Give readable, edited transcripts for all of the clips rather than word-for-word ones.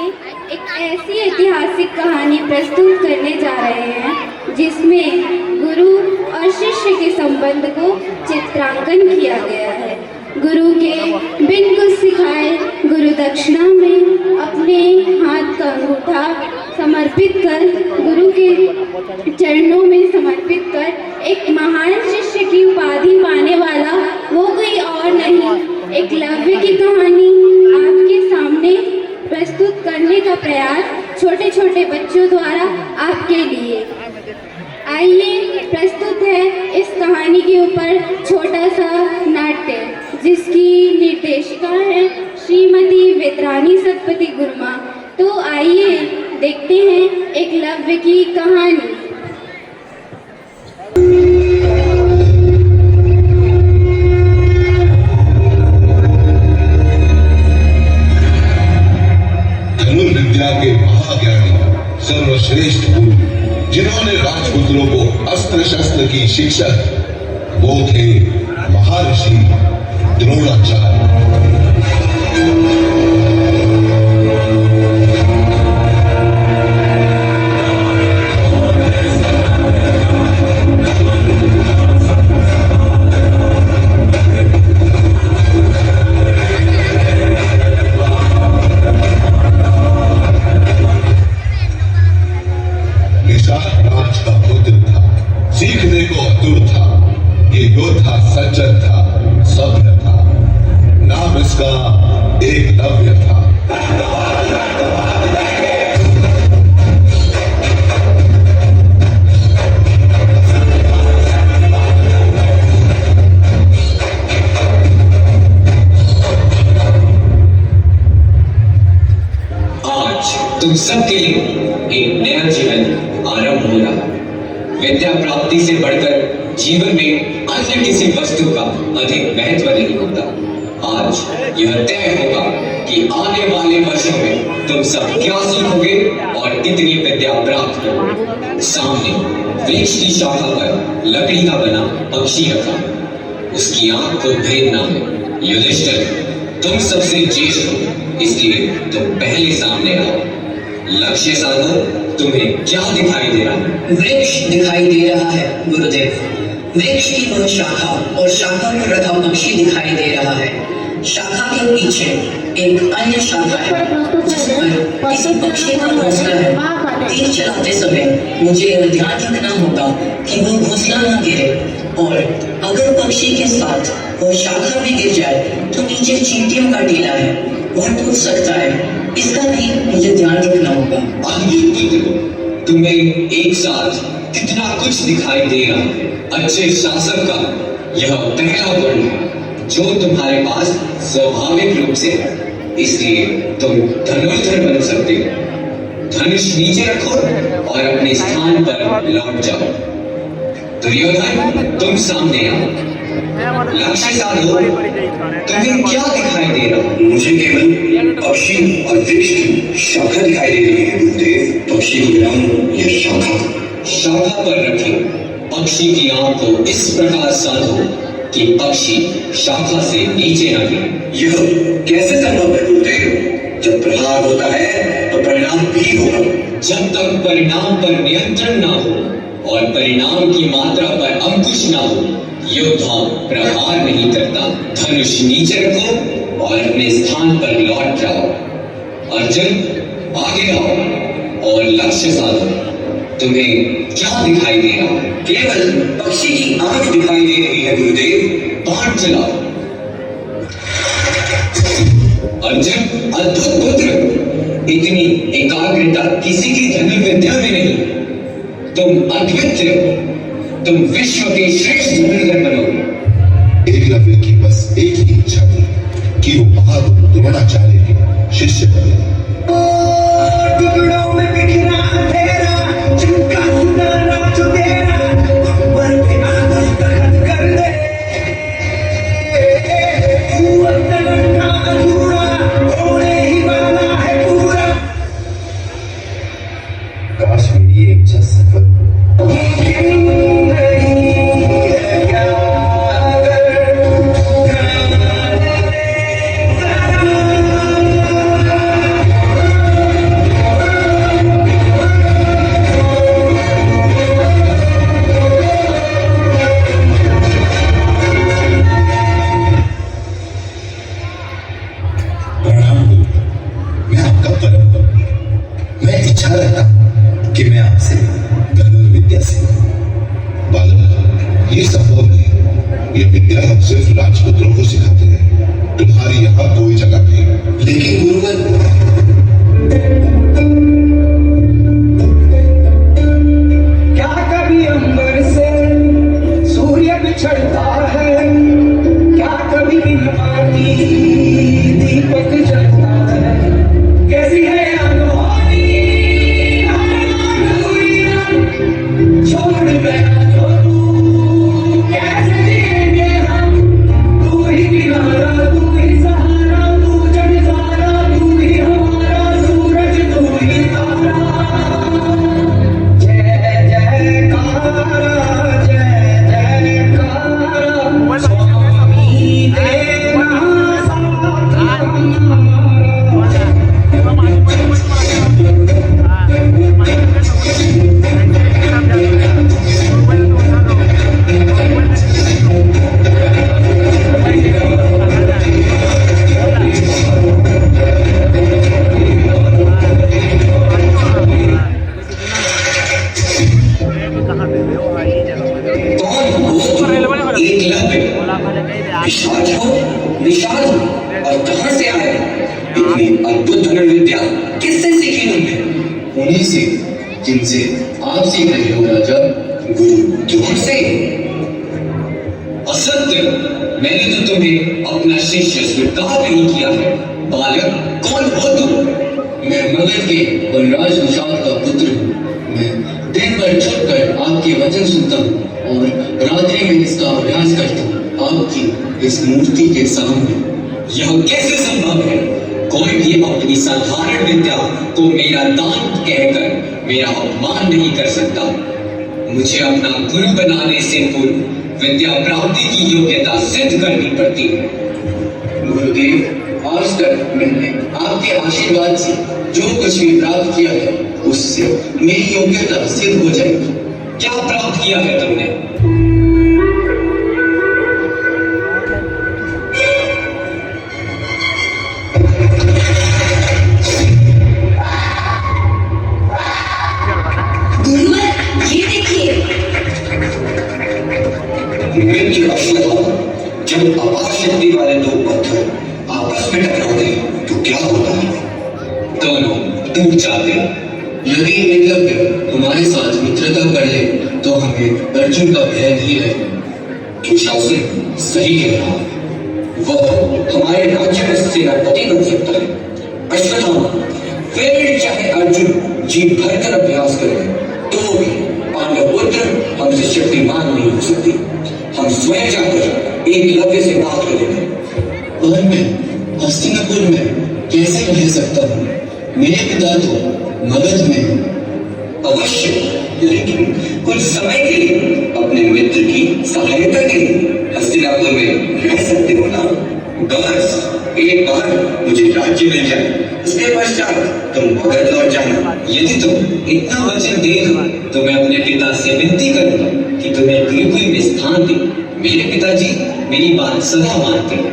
एक ऐसी ऐतिहासिक कहानी प्रस्तुत करने जा रहे हैं जिसमें गुरु और शिष्य के संबंध को चित्रांकन किया गया है। गुरु के बिन कुछ सिखाए गुरु दक्षिणा में अपने हाथ का अंगूठा समर्पित कर, गुरु के चरणों में समर्पित कर एक महान शिष्य की उपाधि पाने वाला वो कोई और नहीं, एकलव्य की कहानी आपके सामने प्रस्तुत करने का प्रयास छोटे छोटे बच्चों द्वारा आपके लिए। आइए, प्रस्तुत है इस कहानी के ऊपर छोटा सा नाट्य जिसकी निर्देशिका है श्रीमती वेदरानी सतपति गुरमा। तो आइए देखते हैं एकलव्य की कहानी। धनुर्विद्या के महाज्ञानी सर्वश्रेष्ठ गुरु जिन्होंने राजपुत्रों को अस्त्र शस्त्र की शिक्षा दी, वो थे महर्षि द्रोणाचार्य। सीखने को आतुर था, ये योद्धा सज्जन था, सभ्य था, नाम इसका एकलव्य था। आज तुम सबके लिए एक नया जीवन आरंभ हो रहा। विद्या प्राप्ति से बढ़कर जीवन में अन्य किसी वस्तु का अधिक महत्व नहीं होता। आज यह तय होगा कि आने वाले वर्षों में तुम सब क्या सीखोगे और कितनी विद्या प्राप्त करोगे। सामने वृक्ष की शाखा पर लकड़ी का बना पक्षी रखा, उसकी आंख को भेदना है। युधिष्ठिर, तुम सबसे ज्येष्ठ हो, इसलिए तुम पहले सामने आओ। लक्ष्य साधो, तुम्हें क्या दिखाई दे रहा है? वृक्ष दिखाई दे रहा है गुरुदेव। वृक्ष की वह शाखा और शाखा पर रखा पक्षी दिखाई दे रहा है। शाखा के पीछे एक अन्य शाखा है जिस पर किसी पक्षी का घोंसला है। तीर चलाते समय मुझे यह ध्यान रखना होगा कि वो घोंसला न गिरे, और अगर पक्षी के साथ वो शाखा में गिर जाए तो नीचे चींटियों का टीला है, वह टूट सकता है। इसका भी मुझे ध्यान रखना होगा। अद्भुत पुत्र, तुम्हें एक साथ कितना कुछ दिखाई दे रहा है। अच्छे शासक का यह पहला गुण है जो तुम्हारे पास स्वाभाविक रूप से है, इसलिए तुम धनुर्धर बन सकते हो। धनुष नीचे रखो और अपने स्थान पर लौट जाओ। दुर्योधन, तुम सामने आओ। लक्ष्य साधो, तुम्हें क्या दिखाई दे रहा है? मुझे केवल पक्षी और वृक्ष की शाखा दिखाई दे रही है गुरुदेव। पक्षी को गिराऊं या शाखा? शाखा पर रखे पक्षी की आंख को इस प्रकार साधो कि पक्षी शाखा से नीचे न गिरे। यह कैसे संभव है गुरुदेव? जब प्रहार होता है तो परिणाम भी होगा। जब तक परिणाम पर नियंत्रण ना हो और परिणाम की मात्रा पर अंकुश ना हो, योद्धा प्रहार नहीं करता। धनुष नीचे रखो और अपने स्थान पर लौट जाओ। अर्जुन, आगे आओ और लक्ष्य साधो। तुम्हें क्या दिखाई दे रहा है? केवल पक्षी की आंख दिखाई दे रही है गुरुदेव। बाण चलाओ। अर्जुन, अद्भुत पुत्र, इतनी एकाग्रता किसी की धनुर्विद्या में नहीं। तुम अद्वितीय हो, तुम विश्व के श्रेष्ठ धनुर्धर बनोगे। एकलव्य की बस एक ही इच्छा थी कि वो महागुरु द्रोणाचार्य के शिष्य बने। टुकड़ों में बिखरा अंधेरा, जिनका सुनाना जो तेरा, पर पे आंख दर्द कर दे। तू अंदर का अधूरा होने ही वाला है पूरा। काश मेरी एक इच्छा सफल हो। ये विद्या हम सिर्फ राजपुत्रों को सिखाते हैं, तुम्हारी यहाँ कोई जगह नहीं। लेकिन गुरुवर, क्या कभी अंबर से सूर्य बिछड़ता है, क्या कभी बिन पाती दीपक जलता है, कैसी है अनहोनी छोड़ गया जो तू, कैसे जिएंगे हम, तू ही किनारा, तू ही सहारा, तू जग सारा, तू ही हमारा सूरज, तू ही तारा। जय जयकारा, जय जयकारा, स्वामी देना साथ हमारा। कौन हो तुम? एकलव्य, विशाल हो, विशाल हो, और कहाँ से आए? इतनी अद्भुत धनुर्विद्या किससे सीखी तुमने? उन्हीं से जिनसे आप सीख रहे हो राजा। गुरु द्रोण से? असत्य, मैंने तो तुम्हें अपना शिष्य स्वीकार नहीं किया है। बालक, कौन हो तुम? मैं मगध के वनराज निषाद का पुत्र हूँ। मैं दिन भर छुप कर आपके वचन सुनता हूँ और रात्रि में इसका अभ्यास करता हूँ आपकी इस मूर्ति के सामने। यह कैसे संभव है? कोई भी अपनी साधारण विद्या को मेरा दान कहकर मेरा अपमान नहीं कर सकता। मुझे अपना गुरु बनाने से पूर्व विद्या प्राप्ति की योग्यता सिद्ध करनी पड़ती है। गुरुदेव, आज तक मैंने आपके आशीर्वाद से जो कुछ भी प्राप्त किया है, उससे मेरी योग्यता सिद्ध हो जाएगी। क्या प्राप्त किया है तुमने? गुरुवर, ये देखिए। मृत्यु अश्वत्थामा, जब अपार शक्ति वाले दो पत्थर आपस में टकराते हैं तो क्या होता है? दोनों टूट जाते हैं। यदि एकलव्य हमारे साथ मित्रता कर ले तो हमें अर्जुन का भय नहीं रहेगा। दुशासन सही कह रहा है, वह हमारे राज्य में सेनापति बन सकता है। अश्वत्थामा, फिर चाहे अर्जुन जी भरकर अभ्यास करें तो भी पांडवपुत्र हमसे शक्तिमान नहीं हो सकती। हम स्वयं जाकर एकलव्य से बात करेंगे। और मैं हस्तिनापुर में कैसे रह सकता हूँ? मेरे पिता तो मगध में हैं। अवश्य, लेकिन कुछ समय के लिए अपने मित्र की सहायता के लिए हस्तिनापुर में रह सकते हो ना? बस एक बार मुझे राज्य मिल जाए, उसके पश्चात तुम मगध लौट जाना। यदि तुम इतना वचन दे दो तो मैं अपने पिता से विनती करूंगा कि तुम्हें गुरुकुल में स्थान दे। मेरे पिताजी मेरी बात सदा मानते हैं।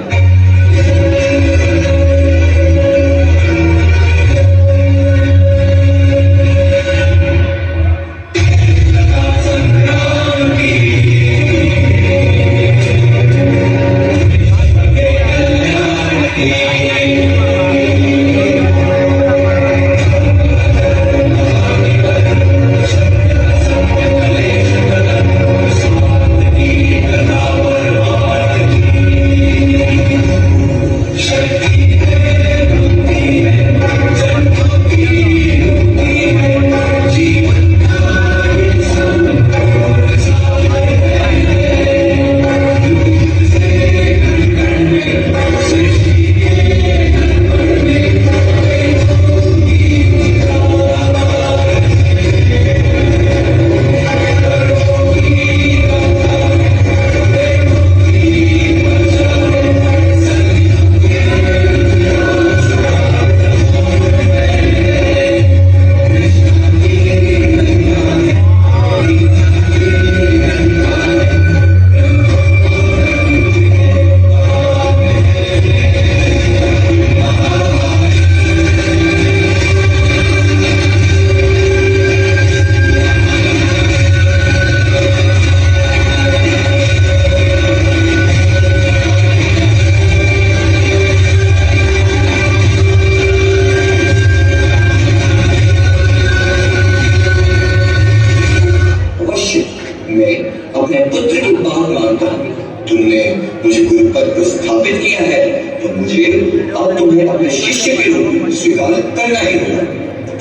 नहीं होगा,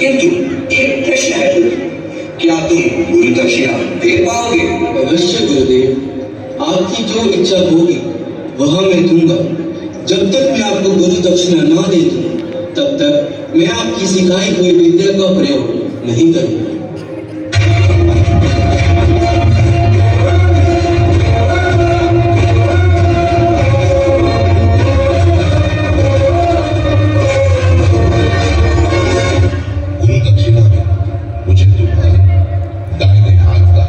किंतु एक प्रश्न है, क्या तुम गुरु दक्षिणा दे पाओगे? अवश्य गुरुदेव, आपकी जो इच्छा होगी वह मैं दूंगा। जब तक मैं आपको गुरु दक्षिणा ना दे दूं, तब तक मैं आपकी सिखाई हुई विद्या का प्रयोग नहीं करूंगा। गुरु दक्षिणा में मुझे तुम्हारे दाहिने हाथ का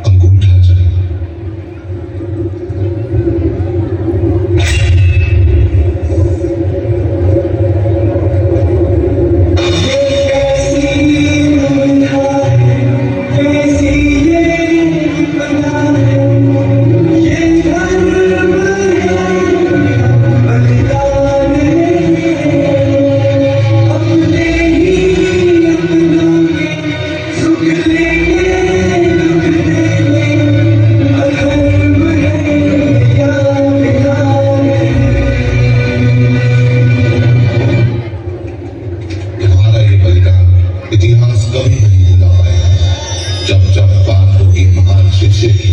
अंगूठा चाहिए। तुम्हारा ये बलिदान इतिहास कभी नहीं भूला है। जब जब पांडवों के महान शिष्य की